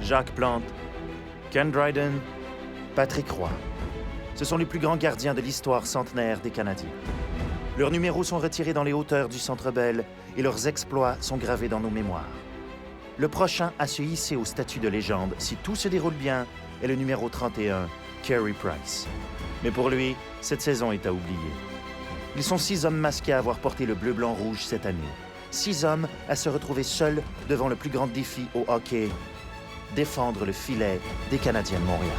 Jacques Plante, Ken Dryden, Patrick Roy. Ce sont les plus grands gardiens de l'histoire centenaire des Canadiens. Leurs numéros sont retirés dans les hauteurs du Centre Bell et leurs exploits sont gravés dans nos mémoires. Le prochain à se hisser au statut de légende, si tout se déroule bien, est le numéro 31, Carey Price. Mais pour lui, cette saison est à oublier. Ils sont 6 hommes masqués à avoir porté le bleu-blanc-rouge cette année. 6 hommes à se retrouver seuls devant le plus grand défi au hockey, défendre le filet des Canadiens de Montréal.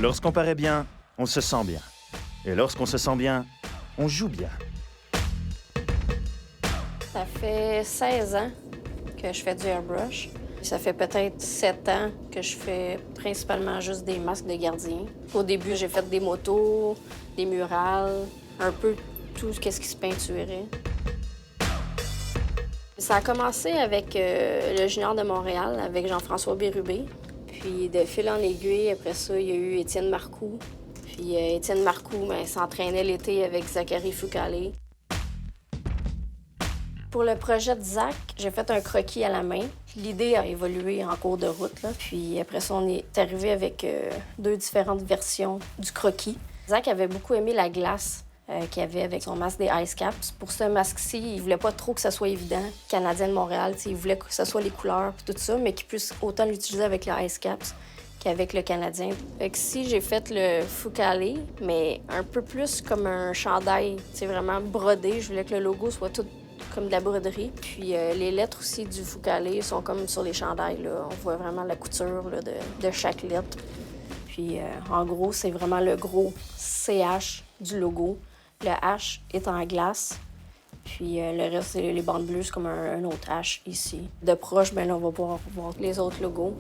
Lorsqu'on paraît bien, on se sent bien. Et lorsqu'on se sent bien, on joue bien. Ça fait 16 ans que je fais du airbrush. Ça fait peut-être 7 ans que je fais principalement juste des masques de gardien. Au début, j'ai fait des motos, des murales, un peu tout ce qui se peinturait. Ça a commencé avec le Junior de Montréal, avec Jean-François Bérubé. Puis de fil en aiguille, après ça, il y a eu Étienne Marcoux. Puis Étienne Marcoux s'entraînait l'été avec Zachary Foucalé. Pour le projet de Zach, j'ai fait un croquis à la main. L'idée a évolué en cours de route, là. Puis après ça, on est arrivé avec 2 différentes versions du croquis. Zach avait beaucoup aimé la glace qu'il avait avec son masque des Ice Caps. Pour ce masque-ci, il voulait pas trop que ça soit évident. Canadien de Montréal, il voulait que ce soit les couleurs et tout ça, mais qu'il puisse autant l'utiliser avec le Ice Caps qu'avec le Canadien. Fait que si j'ai fait le Foucalé, mais un peu plus comme un chandail, c'est vraiment brodé. Je voulais que le logo soit tout comme de la broderie. Puis les lettres aussi du Foucalé sont comme sur les chandails, là. On voit vraiment la couture là, de chaque lettre. Puis en gros, c'est vraiment le gros CH du logo. Le H est en glace, puis le reste, c'est les bandes bleues, c'est comme un autre H ici. De proche, bien là, on va pouvoir voir les autres logos.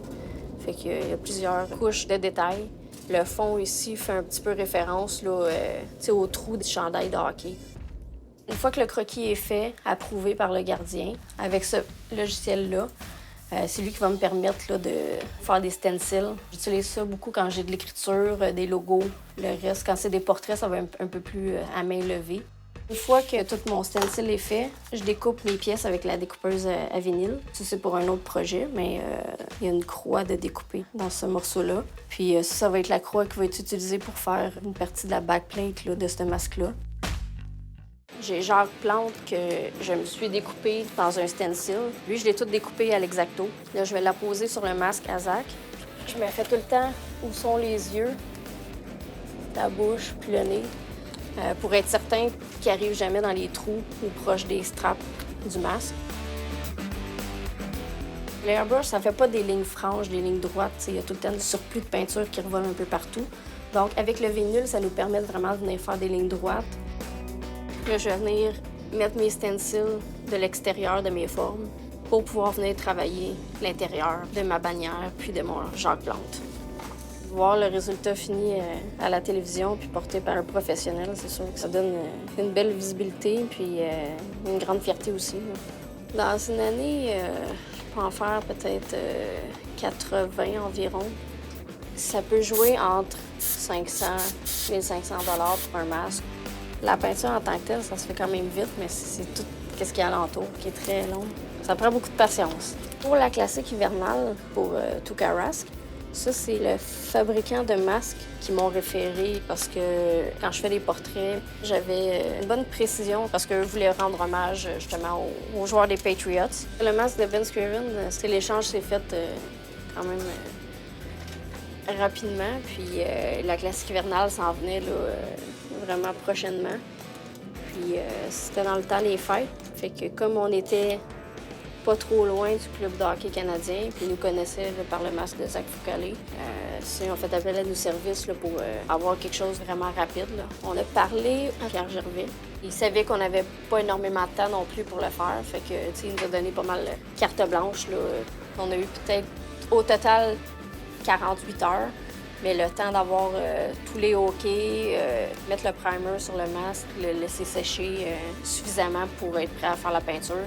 Fait qu'il y a plusieurs couches de détails. Le fond ici fait un petit peu référence là, au trou du chandail de hockey. Une fois que le croquis est fait, approuvé par le gardien, avec ce logiciel-là, c'est lui qui va me permettre là, de faire des stencils. J'utilise ça beaucoup quand j'ai de l'écriture, des logos. Le reste, quand c'est des portraits, ça va un peu plus à main levée. Une fois que tout mon stencil est fait, je découpe mes pièces avec la découpeuse à vinyle. Ça, c'est pour un autre projet, mais il y a une croix de découper dans ce morceau-là. Puis ça va être la croix qui va être utilisée pour faire une partie de la backplate là, de ce masque-là. J'ai Jacques Plante que je me suis découpé dans un stencil. Lui, je l'ai tout découpé à l'exacto. Là, je vais la poser sur le masque à Zach. Je me fais tout le temps où sont les yeux, la bouche, puis le nez, pour être certain qu'il n'arrive jamais dans les trous ou proche des straps du masque. L'airbrush, ça fait pas des lignes franches, des lignes droites. Il y a tout le temps du surplus de peinture qui revole un peu partout. Donc, avec le vinyle, ça nous permet vraiment de venir faire des lignes droites. Là, je vais venir mettre mes stencils de l'extérieur de mes formes pour pouvoir venir travailler l'intérieur de ma bannière puis de mon Jacques Plante. Voir le résultat fini à la télévision puis porté par un professionnel, c'est sûr que ça donne une belle visibilité puis une grande fierté aussi. Là. Dans une année, je peux en faire peut-être 80 environ. Ça peut jouer entre 500 et 1500 $ pour un masque. La peinture en tant que telle, ça se fait quand même vite, mais c'est tout ce qu'il y a alentour qui est très long. Ça prend beaucoup de patience. Pour la classique hivernale, pour Tuukka Rask, ça, c'est le fabricant de masques qui m'ont référé parce que quand je fais des portraits, j'avais une bonne précision parce qu'eux voulaient rendre hommage justement aux joueurs des Patriots. Le masque de Vince Scriven, l'échange s'est fait quand même rapidement. Puis la classique hivernale s'en venait là, vraiment prochainement. Puis c'était dans le temps des fêtes. Fait que comme on était pas trop loin du club de hockey canadien, puis ils nous connaissaient là, par le masque de Zach Foucalé, ils ont fait appel à nos services là, pour avoir quelque chose de vraiment rapide. Là. On a parlé à Pierre Gervais. Il savait qu'on n'avait pas énormément de temps non plus pour le faire. Fait que, il nous a donné pas mal de carte blanche. Là. On a eu peut-être au total 48 heures. Mais le temps d'avoir tous les hoquets, mettre le primer sur le masque, le laisser sécher suffisamment pour être prêt à faire la peinture.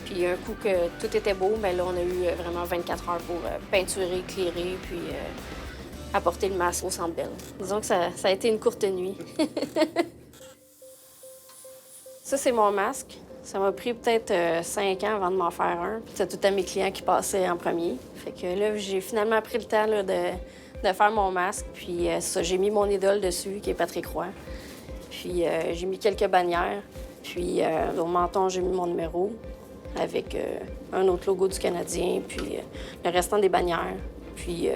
Puis un coup que tout était beau, mais là, on a eu vraiment 24 heures pour peinturer, éclairer, puis apporter le masque au Centre Bell. Disons que ça a été une courte nuit. Ça, c'est mon masque. Ça m'a pris peut-être 5 ans avant de m'en faire un. Puis c'était tout le temps mes clients qui passaient en premier. Fait que là, j'ai finalement pris le temps là, de faire mon masque. Puis ça, j'ai mis mon idole dessus, qui est Patrick Roy. Puis j'ai mis quelques bannières. Puis au menton, j'ai mis mon numéro avec un autre logo du Canadien, puis le restant des bannières. Puis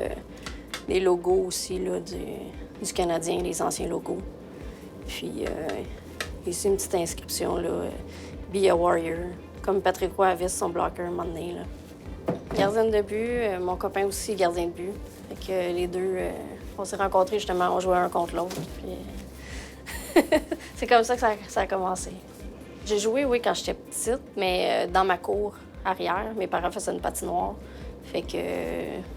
les logos aussi là, du Canadien, les anciens logos. Puis ici, une petite inscription, là, Be a Warrior, comme Patrick Roy avait son blocker un moment donné, là. Gardienne de but, mon copain aussi gardien de but. Fait que les deux, on s'est rencontrés justement, on jouait un contre l'autre. Puis c'est comme ça que ça a commencé. J'ai joué, oui, quand j'étais petite, mais dans ma cour arrière. Mes parents faisaient une patinoire. Fait que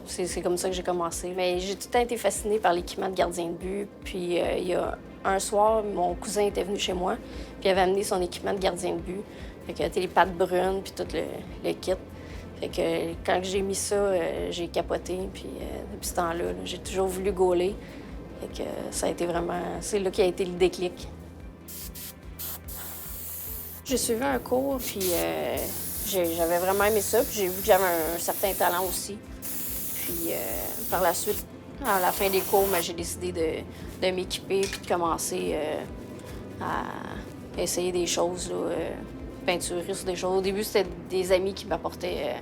c'est comme ça que j'ai commencé. Mais j'ai tout le temps été fascinée par l'équipement de gardien de but. Puis il y a un soir, mon cousin était venu chez moi, puis il avait amené son équipement de gardien de but. Fait que les pattes brunes, puis tout le kit. Fait que quand j'ai mis ça, j'ai capoté. Puis depuis ce temps-là, j'ai toujours voulu gauler. Fait que ça a été vraiment... C'est là qui a été le déclic. J'ai suivi un cours, puis j'avais vraiment aimé ça. Puis j'ai vu que j'avais un certain talent aussi. Puis par la suite, à la fin des cours, j'ai décidé de m'équiper puis de commencer à essayer des choses, là, peinturer sur des choses. Au début, c'était des amis qui m'apportaient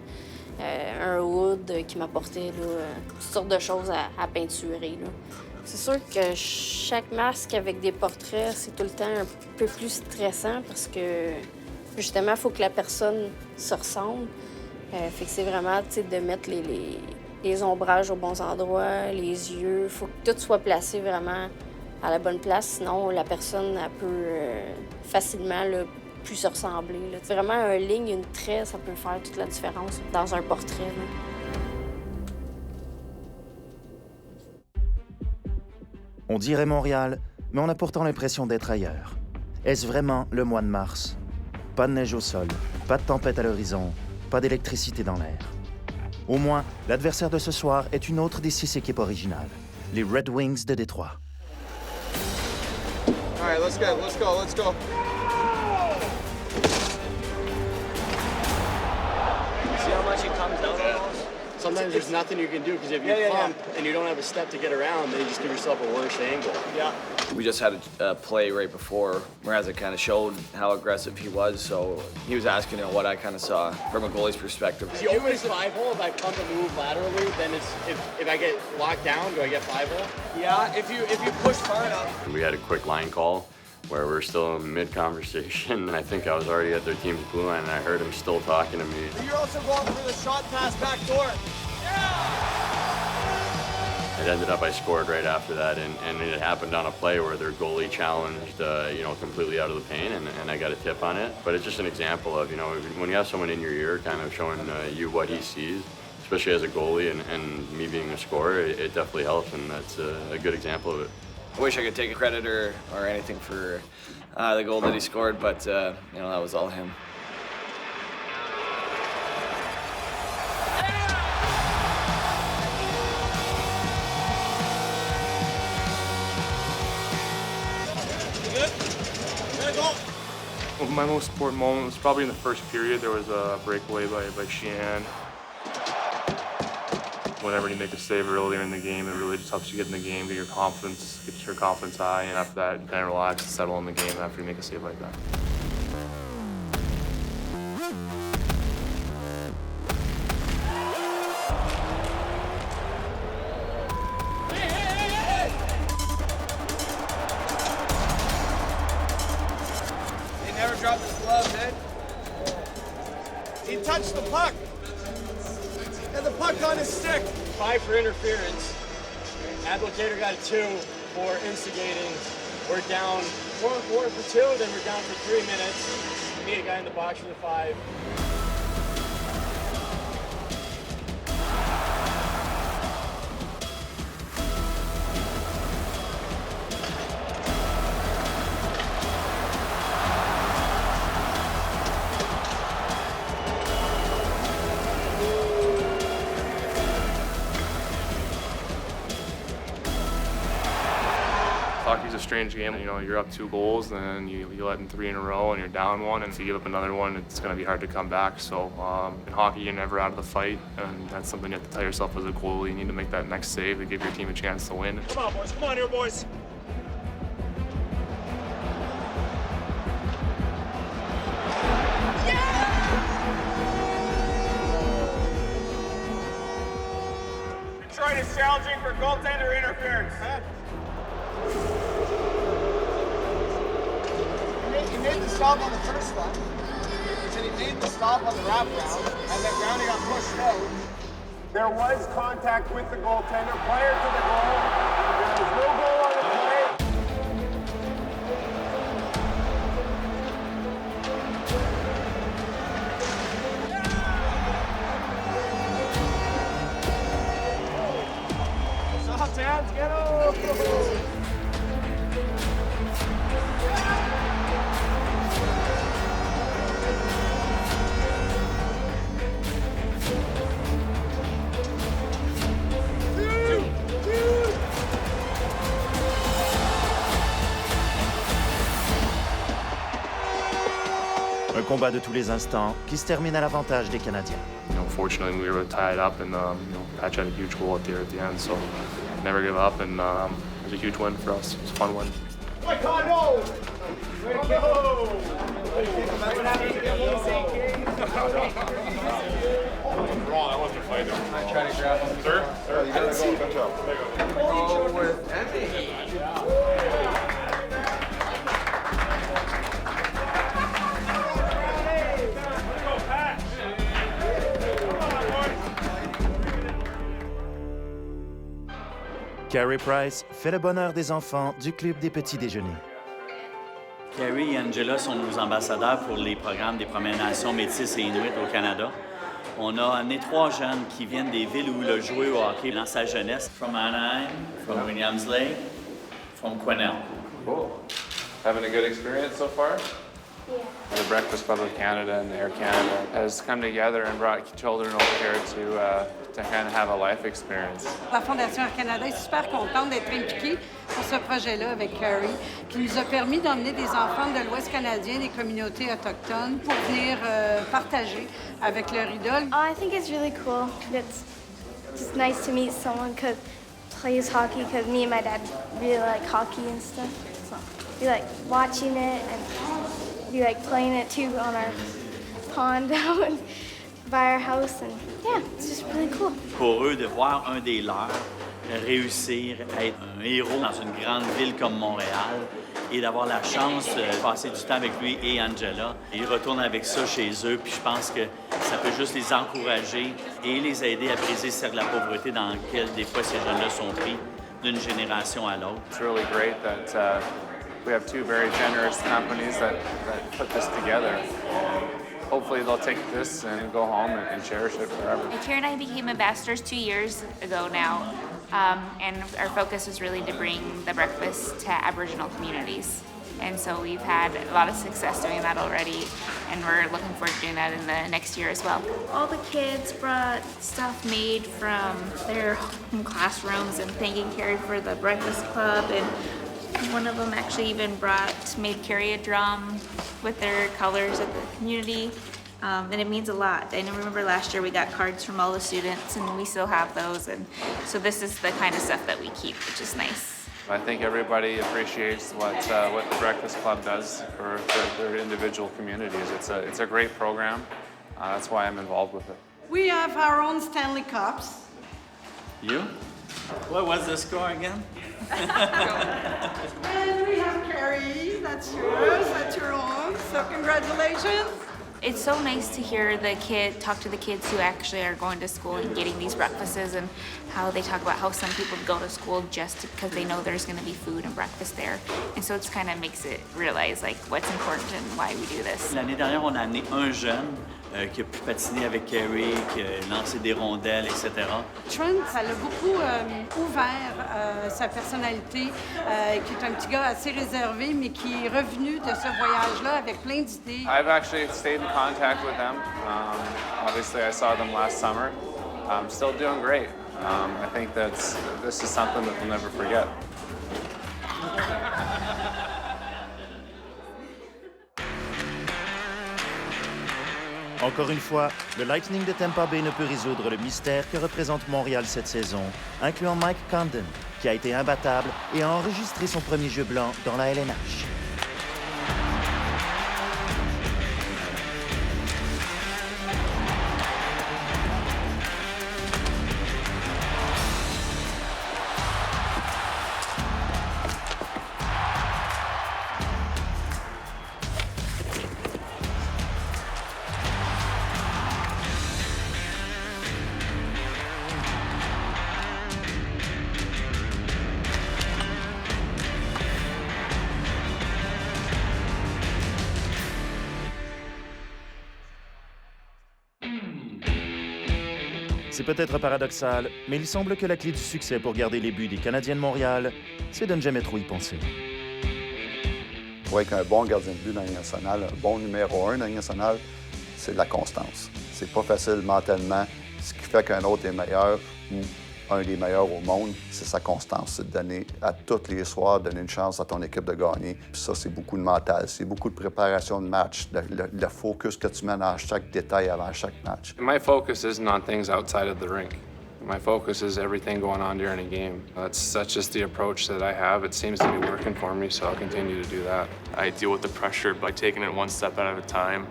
un hood, qui m'apportaient toutes sortes de choses à peinturer, là. C'est sûr que chaque masque avec des portraits, c'est tout le temps un peu plus stressant parce que, justement, il faut que la personne se ressemble. Fait que c'est vraiment, tu sais, de mettre les ombrages aux bons endroits, les yeux. Il faut que tout soit placé vraiment à la bonne place. Sinon, la personne, elle peut facilement là, plus se ressembler, là. Vraiment, un ligne, une trait, ça peut faire toute la différence dans un portrait, là. On dirait Montréal, mais on a pourtant l'impression d'être ailleurs. Est-ce vraiment le mois de mars? Pas de neige au sol, pas de tempête à l'horizon, pas d'électricité dans l'air. Au moins, l'adversaire de ce soir est une autre des 6 équipes originales, les Red Wings de Détroit. All right, let's go. See how much it comes down almost? Sometimes there's nothing you can do because if you pump and you don't have a step to get around, then you just give yourself a worse angle. Yeah. We just had a play right before Mrazek kind of showed how aggressive he was, so he was asking what I kind of saw from a goalie's perspective. If you open 5-hole, if I pump and move laterally, then it's if I get locked down, do I get 5-hole? Yeah, if you push far enough. We had a quick line call where we're still in mid-conversation, and I think I was already at their team's blue line, and I heard him still talking to me. You're also going for the shot pass back door. It ended up I scored right after that, and it happened on a play where their goalie challenged, completely out of the paint, and I got a tip on it. But it's just an example of, when you have someone in your ear kind of showing you what he sees, especially as a goalie and me being a scorer, it definitely helps, and that's a good example of it. I wish I could take credit or anything for the goal that he scored, but that was all him. My most important moment was probably in the first period. There was a breakaway by Sheehan. Whenever you make a save earlier in the game, it really just helps you get in the game, get your confidence high, and after that, you kind of relax and settle in the game after you make a save like that. Dropped his glove, man. He touched the puck. And the puck on his stick. 5 for interference. Applicator got a 2 for instigating. We're down 4 for 2, then we're down for 3 minutes. Meet a guy in the box for the 5. Hockey's a strange game. You know, you're up 2 goals, and then you let in 3 in a row, and you're down 1, and if you give up another one, it's going to be hard to come back. So in hockey, you're never out of the fight, and that's something you have to tell yourself as a goalie. You need to make that next save to give your team a chance to win. Come on, boys. Come on here, boys. Detroit is challenging for goaltender interference. He made the stop on the first one, and he made the stop on the wraparound, and then Brownie got pushed out. There was contact with the goaltender prior to the goal. There was no goal on the play. Soft hands, get over. Un combat de tous les instants qui se termine à l'avantage des Canadiens. You know, fortunately, we were tied up, and Patch had a huge goal at the end, so never give up, and it was a huge win for us. It was a fun win. Wait, no! Way to go! Wrong, that wasn't a fight. I try to grab him. Sir? Sir, you gotta go. Good job. Go with Andy. Carey Price fait le bonheur des enfants du Club des petits déjeuners. Carey et Angela sont nos ambassadeurs pour les programmes des Premières Nations métisses et Inuits au Canada. On a amené 3 jeunes qui viennent des villes où il a joué au hockey dans sa jeunesse. From Anaheim, from Williams Lake, from Quesnel. Cool. Having a good experience so far? The Breakfast Club of Canada and Air Canada has come together and brought children over here to kind of have a life experience. La Fondation Air Canada est super contente d'être impliquée pour ce projet-là avec Carey, qui nous a permis d'emmener des enfants de l'Ouest canadien, des communautés autochtones, pour venir partager avec leur idole. I think it's really cool. It's just nice to meet someone who plays hockey, because me and my dad really like hockey and stuff. So we like watching it, and we like playing it too on our pond down by our house, and yeah, it's just really cool. Pour eux, de voir un des leurs réussir à être un héros dans une grande ville comme Montréal et d'avoir la chance de passer du temps avec lui et Angela. Ils retournent avec ça chez eux, puis je pense que ça peut juste les encourager et les aider à briser le cercle de la pauvreté dans lequel des fois ces jeunes-là sont pris d'une génération à l'autre. It's really great that we have 2 very generous companies that put this together. Hopefully they'll take this and go home and cherish it forever. Carey and I became ambassadors 2 years ago now, and our focus is really to bring the breakfast to Aboriginal communities. And so we've had a lot of success doing that already, and we're looking forward to doing that in the next year as well. All the kids brought stuff made from their home classrooms and thanking Carey for the breakfast club, and one of them actually even made Carey a drum with their colors of the community, and it means a lot. I remember last year we got cards from all the students, and we still have those, and so this is the kind of stuff that we keep, which is nice. I think everybody appreciates what the Breakfast Club does for their individual communities. It's a great program. That's why I'm involved with it. We have our own Stanley Cups. You? What was the score again? And we have Carey, that's yours, that's your own, so congratulations. It's so nice to hear talk to the kids who actually are going to school and getting these breakfasts, and how they talk about how some people go to school just because they know there's going to be food and breakfast there. And so it's kind of makes it realize like what's important and why we do this. L'année dernière, on a amené un jeune qui a pu patiner avec Carey, qui a lancé des rondelles, etc. Trent, ça l'a beaucoup ouvert sa personnalité, qui est un petit gars assez réservé, mais qui est revenu de ce voyage-là avec plein d'idées. I've actually stayed in contact with them. Obviously, I saw them last summer. Still doing great. I think this is something that we'll never forget. Encore une fois, le Lightning de Tampa Bay ne peut résoudre le mystère que représente Montréal cette saison, incluant Mike Condon, qui a été imbattable et a enregistré son premier jeu blanc dans la LNH. C'est peut-être paradoxal, mais il semble que la clé du succès pour garder les buts des Canadiens de Montréal, c'est de ne jamais trop y penser. Pour être un bon gardien de but dans la Ligue nationale, un bon numéro 1 dans la Ligue nationale, c'est de la constance. C'est pas facile mentalement. Ce qui fait qu'un autre est meilleur ou un des meilleurs au monde, c'est sa constance. C'est de donner à tous les soirs, donner une chance à ton équipe de gagner. Puis ça, c'est beaucoup de mental. C'est beaucoup de préparation de match, le focus que tu mets dans chaque détail avant chaque match. My focus isn't on things outside of the rink. My focus is everything going on during a game. That's just the approach that I have. It seems to be working for me, so I'll continue to do that. I deal with the pressure by taking it one step at a time.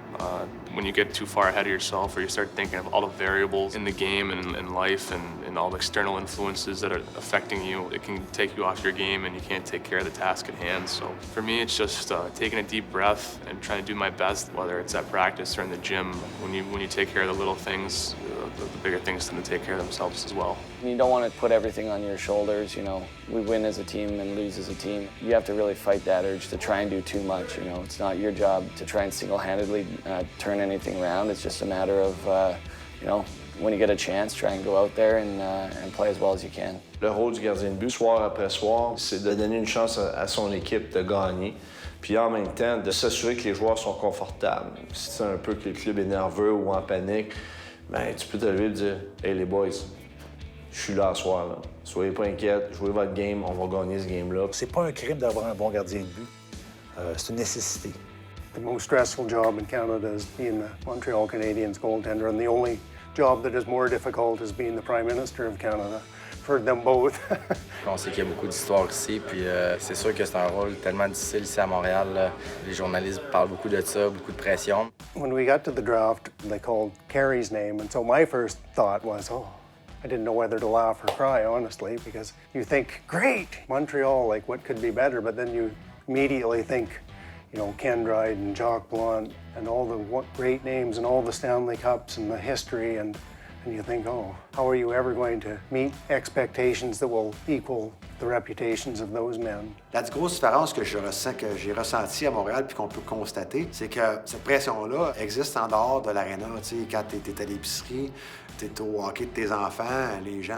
When you get too far ahead of yourself or you start thinking of all the variables in the game and in life and all the external influences that are affecting you, it can take you off your game and you can't take care of the task at hand. So for me, it's just taking a deep breath and trying to do my best, whether it's at practice or in the gym. When you take care of the little things, the bigger things tend to take care of themselves as well. You don't want to put everything on your shoulders, you know. We win as a team and lose as a team. You have to really fight that urge to try and do too much, you know. It's not your job to try and single-handedly turn anything around. It's just a matter of, you know, when you get a chance, try and go out there and play as well as you can. Le rôle du gardien de but, soir après soir, c'est de donner une chance à son équipe de gagner. Puis en même temps, de s'assurer que les joueurs sont confortables. Si c'est un peu que le club est nerveux ou en panique, ben tu peux te lever et dire « Hey les boys, je suis là ce soir, là. Soyez pas inquiets, jouez votre game, on va gagner ce game-là. » C'est pas un crime d'avoir un bon gardien de but. C'est une nécessité. The most stressful job in Canada is being the Montreal Canadiens goaltender, and the only job that is more difficult is being the Prime Minister of Canada. For them both. On sait qu'il y a beaucoup d'histoires ici, puis c'est sûr que c'est un rôle tellement difficile ici à Montréal. Là. Les journalistes parlent beaucoup de ça, beaucoup de pression. When we got to the draft, they called Carey's name, and so my first thought was, oh, I didn't know whether to laugh or cry, honestly, because you think, great, Montreal, like what could be better? But then you immediately think, you know, Ken Dryden and Jacques Blount and all the great names and all the Stanley Cups and the history, and you think, oh, how are you ever going to meet expectations that will equal the reputations of those men? La grosse différence que j'ai ressentie à Montréal puis qu'on peut constater, c'est que cette pression-là existe en dehors de l'aréna. Tu sais, quand t'es à l'épicerie, t'es au hockey de tes enfants, les gens,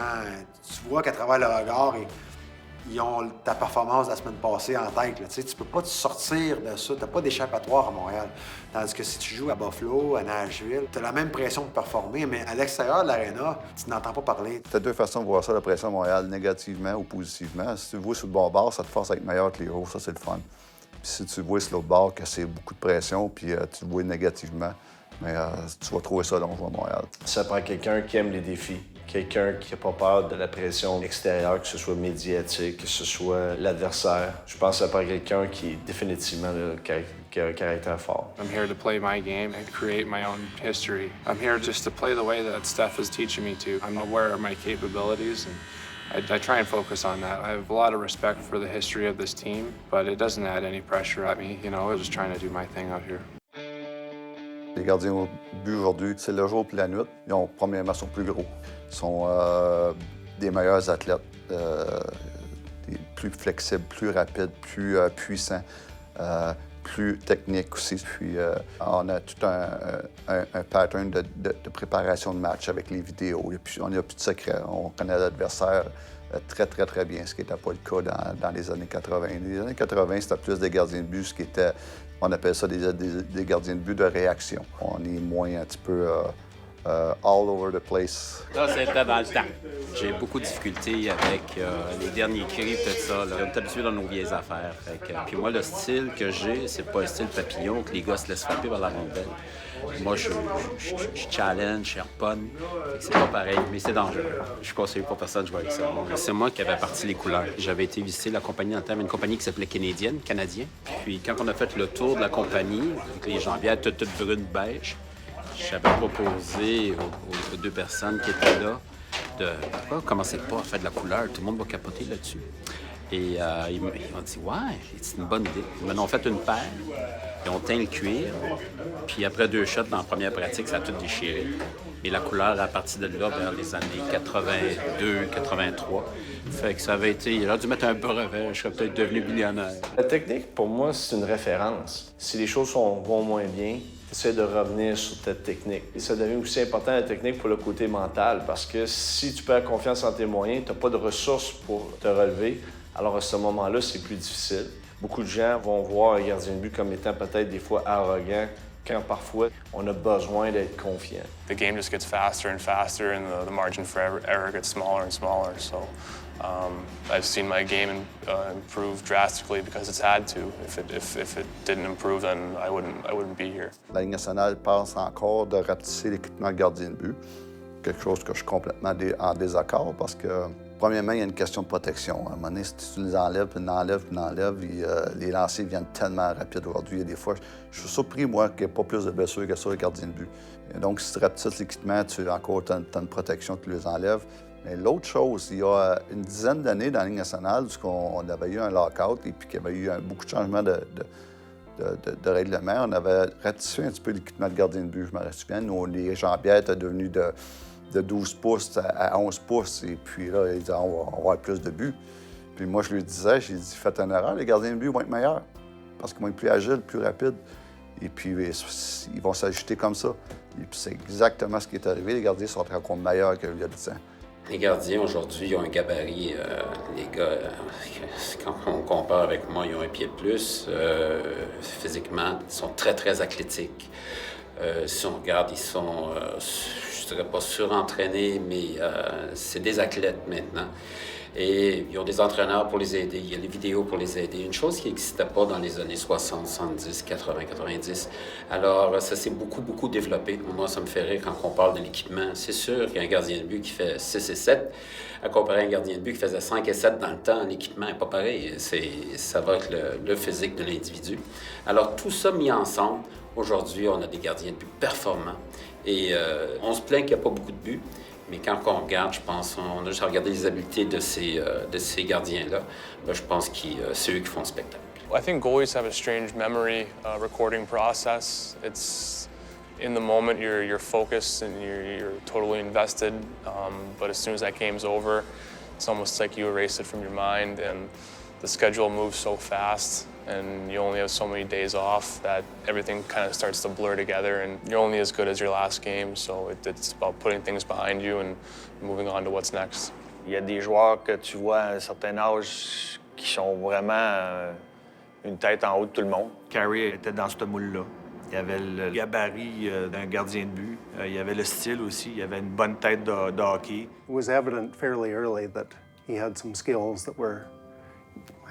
tu vois qu'à travers le regard, ils ont ta performance de la semaine passée en tête. Là. Tu peux pas te sortir de ça. T'as pas d'échappatoire à Montréal. Tandis que si tu joues à Buffalo, à Nashville, t'as la même pression de performer, mais à l'extérieur de l'aréna, tu n'entends pas parler. T'as deux façons de voir ça, la pression à Montréal, négativement ou positivement. Si tu le vois sur le bon bord, ça te force à être meilleur que les héros, ça c'est le fun. Puis si tu le vois sur l'autre bord, que c'est beaucoup de pression, puis tu le vois négativement, mais tu vas trouver ça dangereux à Montréal. Ça prend quelqu'un qui aime les défis. Quelqu'un qui n'a pas peur de la pression extérieure, que ce soit médiatique, que ce soit l'adversaire. Je pense que ça prend quelqu'un qui est définitivement qui a un caractère fort. I'm here to play my game and create my own history. I'm here just to play the way that Steph is teaching me to. I'm aware of my capabilities and I try and focus on that. I have a lot of respect for the history of this team, but it doesn't add any pressure at me. You know, I'm just trying to do my thing out here. Les gardiens de but aujourd'hui, c'est le jour et la nuit. Ils ont, premièrement, sont plus gros. Ils sont des meilleurs athlètes, plus flexibles, plus rapides, plus puissants, plus techniques aussi. Puis on a tout un pattern de préparation de match avec les vidéos. On n'a plus de secret. On connaît l'adversaire très, très, très bien, ce qui n'était pas le cas dans les années 80. Les années 80, c'était plus des gardiens de but, ce qui était... On appelle ça des gardiens de but de réaction. On est moins un petit peu all over the place. Ça, c'était dans le temps. J'ai beaucoup de difficultés avec les derniers cris et tout ça. Là. On est habitué dans nos vieilles affaires. Puis moi, le style que j'ai, c'est pas un style papillon que les gars se laissent frapper par la rondelle. Moi, je challenge, je harponne. C'est pas pareil, mais c'est dangereux. Je conseille pas personne de jouer avec ça. C'est moi qui avais parti les couleurs. J'avais été visiter la compagnie dans le temps, une compagnie qui s'appelait Canadien. Puis quand on a fait le tour de la compagnie, avec les jambières toutes brunes beige, j'avais proposé aux deux personnes qui étaient là de commencez pas à faire de la couleur, tout le monde va capoter là-dessus. Et ils m'ont dit « Ouais, c'est une bonne idée ». Ils m'en ont fait une paire, ils ont teint le cuir, puis après 2 shots dans la première pratique, ça a tout déchiré. Et la couleur, à partir de là, vers les années 82, 83, fait que ça avait été... Il aurait dû mettre un brevet, je serais peut-être devenu millionnaire. La technique, pour moi, c'est une référence. Si les choses vont moins bien, essaie de revenir sur ta technique. Et ça devient aussi important, la technique, pour le côté mental, parce que si tu perds confiance en tes moyens, tu n'as pas de ressources pour te relever, alors à ce moment-là, c'est plus difficile. Beaucoup de gens vont voir un gardien de but comme étant peut-être des fois arrogant, quand parfois on a besoin d'être confiant. The game just gets faster and faster, and the margin for error gets smaller and smaller. So I've seen my game improve drastically because it's had to. If it didn't improve, then I wouldn't be here. La Ligue nationale pense encore de rapetisser l'équipement de gardien de but, quelque chose que je suis complètement en désaccord parce que, premièrement, il y a une question de protection. À un moment donné, si tu les enlèves, puis les lancers viennent tellement rapides aujourd'hui. Il y a des fois, je suis surpris, moi, qu'il n'y ait pas plus de blessures que sur les gardiens de but. Et donc, si tu rapetisses l'équipement, tu as encore une protection, tu les enlèves. Mais l'autre chose, il y a une dizaine d'années dans la Ligue nationale, on avait eu un lockout et puis qu'il y avait eu beaucoup de changements de règlement, on avait ratissu un petit peu l'équipement de gardien de but. Je me souviens, les jambières étaient devenues de 12 pouces à 11 pouces. Et puis là, ils disaient, on va avoir plus de buts. Puis moi, je lui disais, j'ai dit, faites une erreur, les gardiens de but vont être meilleurs parce qu'ils vont être plus agiles, plus rapides. Et puis, ils vont s'ajuster comme ça. Et puis, c'est exactement ce qui est arrivé. Les gardiens sont encore meilleurs qu'il y a 10 ans. Les gardiens, aujourd'hui, ont un gabarit. Les gars, quand on compare avec moi, ils ont un pied de plus. Physiquement, ils sont très, très athlétiques. Si on regarde, ils sont, je dirais pas surentraînés, mais c'est des athlètes maintenant. Et ils ont des entraîneurs pour les aider, il y a les vidéos pour les aider. Une chose qui n'existait pas dans les années 60, 70, 80, 90. Alors, ça s'est beaucoup développé. Moi, ça me fait rire quand on parle de l'équipement. C'est sûr qu'un gardien de but qui fait 6 et 7, à comparer à un gardien de but qui faisait 5 et 7 dans le temps, l'équipement n'est pas pareil. Ça va avec le physique de l'individu. Alors, tout ça mis ensemble, aujourd'hui, on a des gardiens de but performants. Et on se plaint qu'il n'y a pas beaucoup de buts. Mais quand on regarde, je pense, on a juste regardé les habiletés de ces gardiens-là, ben, je pense que c'est eux qui font le spectacle. I think goalies have a strange memory recording process. It's in the moment you're focused and you're totally invested, but as soon as that game's over, it's almost like you erase it from your mind, and the schedule moves so fast. And you only have so many days off that everything kind of starts to blur together, and you're only as good as your last game, so it's about putting things behind you and moving on to what's next. Il y a des joueurs que tu vois à un certain âge qui sont vraiment une tête en haut de tout le monde. Carey était dans ce moule-là. Il y avait le gabarit d'un gardien de but, il y avait le style aussi, il y avait une bonne tête de hockey. It was evident fairly early that he had some skills that were,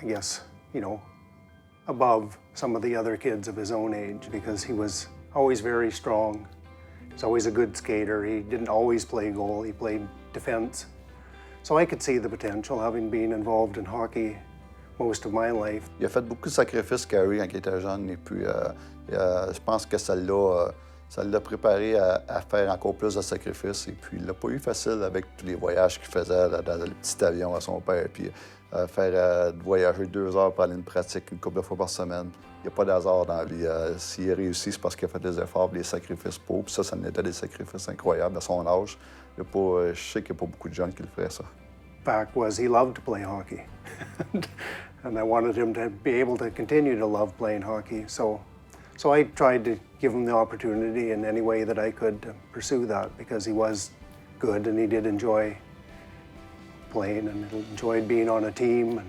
I guess, above some of the other kids of his own age because he was always very strong. He was always a good skater. He didn't always play goal. He played defense. So I could see the potential, having been involved in hockey most of my life. Il a fait beaucoup de sacrifices, Carey, quand il était jeune. Et puis, je pense que ça l'a préparé à faire encore plus de sacrifices. Et puis, il l'a pas eu facile avec tous les voyages qu'il faisait dans le petit avion à son père. Puis, voyager 2 heures pour aller à une pratique une couple de fois par semaine. Il n'y a pas d'hasard dans la vie. S'il a réussi, c'est parce qu'il a fait des efforts, des sacrifices pour. Puis ça n'était des sacrifices incroyables à son âge. Je sais qu'il n'y a pas beaucoup de jeunes qui le feraient, ça. Fact was, he loved to play hockey. And I wanted him to be able to continue to love playing hockey. So I tried to give him the opportunity in any way that I could to pursue that because he was good and he did enjoy playing and enjoyed being on a team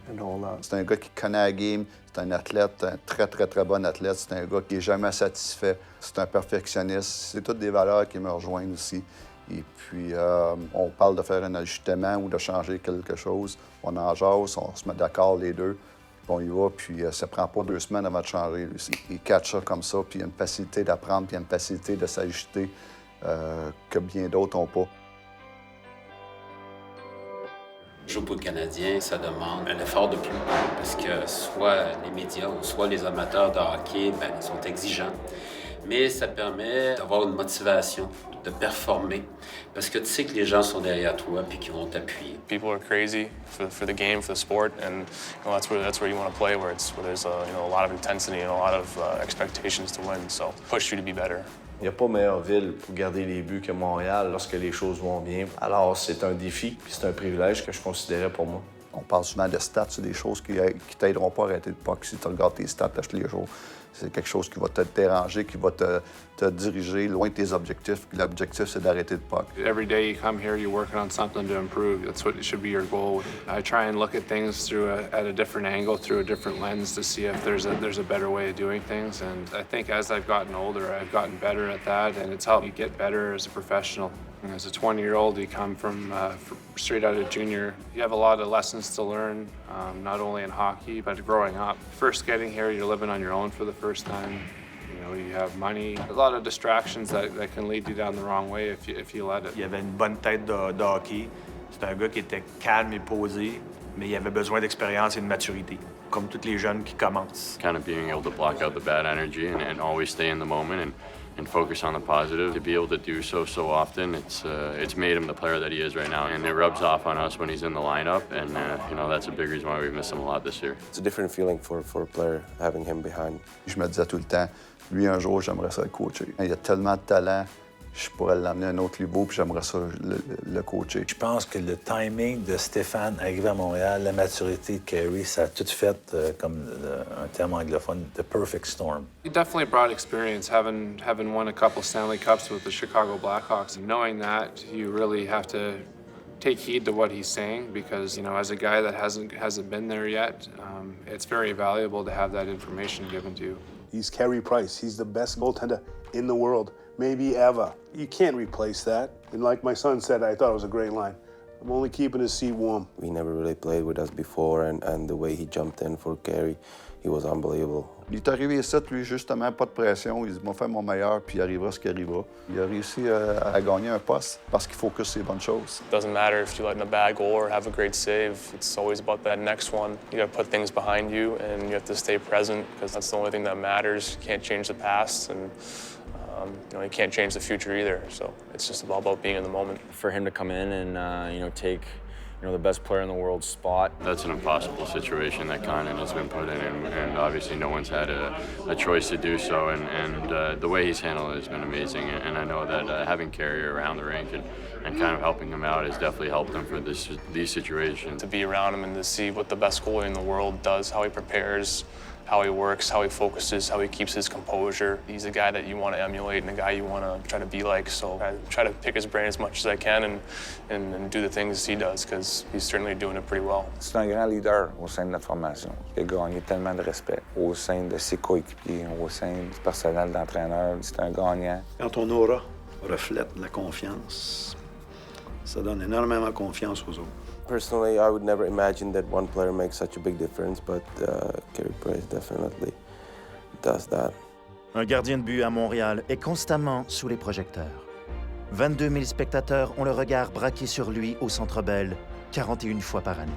and all that. C'est un gars qui connaît la game, c'est un athlète, un très, très, très bon athlète. C'est un gars qui n'est jamais satisfait. C'est un perfectionniste. C'est toutes des valeurs qui me rejoignent aussi. Et puis, on parle de faire un ajustement ou de changer quelque chose. On en jase, on se met d'accord les deux. Puis on y va, puis ça prend pas 2 semaines avant de changer. Lui. Il catch ça comme ça, puis il y a une facilité d'apprendre, puis il y a une facilité de s'ajuster que bien d'autres n'ont pas. Jouer pour le Canadien, ça demande un effort de plus parce que soit les médias ou soit les amateurs de hockey, ils sont exigeants. Mais ça permet d'avoir une motivation, de performer parce que tu sais que les gens sont derrière toi puis qu'ils vont t'appuyer. People are crazy for the game, for the sport, and that's where you want to play, where there's a lot of intensity and a lot of expectations to win. So push you to be better. Il n'y a pas meilleure ville pour garder les buts que Montréal lorsque les choses vont bien. Alors, c'est un défi, puis c'est un privilège que je considérais pour moi. On parle souvent de stats, c'est des choses qui t'aideront pas à arrêter de puck si tu regardes tes stats tous les jours. C'est quelque chose qui va te déranger, qui va te diriger loin de tes objectifs. L'objectif, c'est d'arrêter de puck. Every day you come here, you're working on something to improve. That's what should be your goal. I try and look at things at a different angle, through a different lens to see if there's a better way of doing things. And I think as I've gotten older, I've gotten better at that, and it's helped me get better as a professional. And as a 20-year-old, you come from straight out of junior. You have a lot of lessons to learn, not only in hockey, but growing up. First getting here, you're living on your own for the first time. You have money, a lot of distractions that can lead you down the wrong way if you let it. Il avait une bonne tête de hockey. C'est un gars qui était calme et posé, mais il avait besoin d'expérience et de maturité, comme tous les jeunes qui commencent. Kind of being able to block out the bad energy and always stay in the moment and focus on the positive. To be able to do so often, it's made him the player that he is right now, and it rubs off on us when he's in the lineup, and that's a big reason why we've missed him a lot this year. It's a different feeling for a player having him behind. Je me disais tout le temps, lui, un jour, j'aimerais ça le coacher. Il a tellement de talent, je pourrais l'amener à un autre niveau, puis j'aimerais ça le coacher. Je pense que le timing de Stéphane arrivé à Montréal, la maturité de Carey, ça a tout fait, comme un terme anglophone, the perfect storm. He definitely brought experience, having won a couple Stanley Cups with the Chicago Blackhawks. And knowing that, you really have to take heed to what he's saying because, as a guy that hasn't been there yet, it's very valuable to have that information given to you. He's Carey Price. He's the best goaltender in the world, maybe ever. You can't replace that. And like my son said, I thought it was a great line. I'm only keeping his seat warm. He never really played with us before, and the way he jumped in for Carey, he was unbelievable. Il est arrivé ici, lui, justement, pas de pression. Il dit, moi, faire mon meilleur, puis il arrivera ce qui arrivera. Il a réussi à gagner un poste parce qu'il focus sur les bonnes choses. It doesn't matter if you let in a bad goal or have a great save. It's always about that next one. You got to put things behind you, and you have to stay present because that's the only thing that matters. You can't change the past, and you can't change the future either. So it's just all about being in the moment. For him to come in and take the best player in the world's spot. That's an impossible situation that Conan has been put in, and obviously no one's had a choice to do so, and the way he's handled it has been amazing, and I know that having Carey around the rink and kind of helping him out has definitely helped him for these situations. To be around him and to see what the best goalie in the world does, how he prepares, how he works, how he focuses, how he keeps his composure. He's a guy that you want to emulate and a guy you want to try to be like. So I try to pick his brain as much as I can and do the things he does because he's certainly doing it pretty well. C'est un grand leader au sein de notre formation. Il a gagné tellement de respect au sein de ses coéquipiers, au sein du personnel d'entraîneur. C'est un gagnant. Quand ton aura reflète la confiance, ça donne énormément confiance aux autres. Personally, I would never imagine that one player makes such a big difference, but Carey Price definitely does that. Un gardien de but à Montréal est constamment sous les projecteurs. 22 000 spectateurs ont le regard braqué sur lui au Centre Bell 41 fois par année.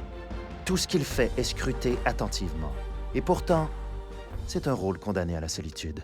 Tout ce qu'il fait est scruté attentivement. Et pourtant, c'est un rôle condamné à la solitude.